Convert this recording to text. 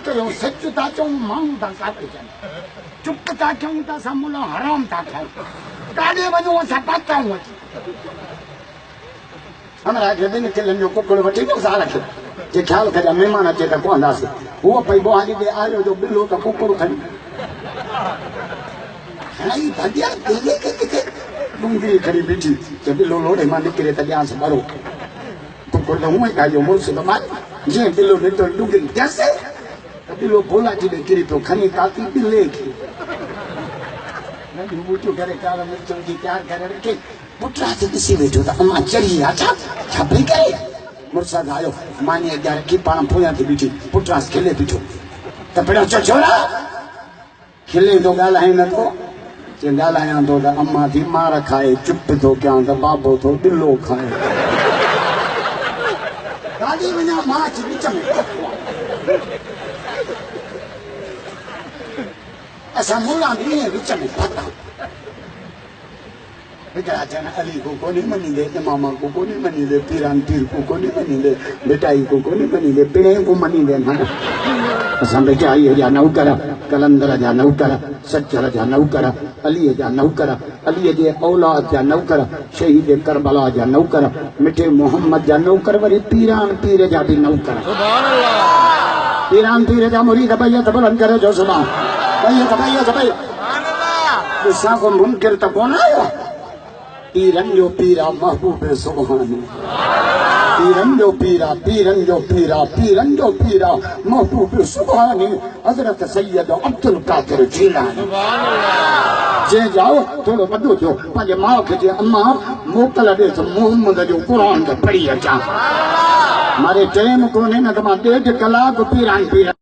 करो सच था चऊं माण्हू था काटे चवनि चुप था कयूं त असां मुला हराम था खाऊं काॾे वञूं असां पाताऊं अची हमरा खे 2 किलनि जो कुकड़ वठी ॾियो साल खे जे ख़्याल करिया महिमान अचे त पवंदासीं उहो पई बुहारी ॾे आयो जो बिलो त कुकड़ खणी हणाई भॼिया गेले खे किथे डूंगरी खणी बीठी जे बिलो लोड़े मां निकिरे त ॾियांसि ॿरो कुकड़ त हूअं ई खाइजो मुड़ुस त मां जीअं बिलो ॾिठो डूंगरी ॾियसि त बिलो भोला जी ॾे किरी पियो खणी काती बिले खे नंढियूं ॿूटियूं करे कारा मिर्चनि जी तयारु करे रखी पुटरा खे ॾिसी वेठो त अम्मा चढ़ी आहे छा पई करे मुड़ुस आयो मानी अॻियां रखी पाण पोयां थी बीठी पुटरास खिले बीठो त पहिरियों चओ छोरा खिले थो ॻाल्हाए नथो जे ॻाल्हायां थो त अम्मा थी मार खाए चुप थो कयां त बाबो थो बिलो खाए ॾाढी वञा मां विच में असां मुला बि ईअं विच में फाथा बेचारा चवनि अली को कोन्हे मञींदे इमामा को कोन्हे मञींदे पीरान पीर को कोन्हे मञींदे बेटाई को कोन्हे मञींदे पिणे को मञींदे असां बेचाई जा नौकर कलंदर जा नौकर सचर जा नौकर अलीअ जा नौकर अलीअ जे औलाद जा नौकर शहीद करबला जा नौकर मिठे मोहम्मद जा नौकर वरी पीरान पीर जा बि नौकर पीरान पीर जा मुरीद बैयत बुलंद करे जो सुभां बैयत ॾिसां को मुनकिर त कोन आयो पीरन जो पीरा महबूब सुभानी पीरन जो पीरा महबूब सुभानी हज़रत सैयद अब्दुल कादिर जीलानी जे जाओ थोड़ो वॾो थियो पंहिंजे माउ खे चए अम्मा मोकल ॾेसि मोहम्मद जो क़ुरान खे पढ़ी अचां मारे टाइम कोन्हे न त मां 1.5 कलाक पीरान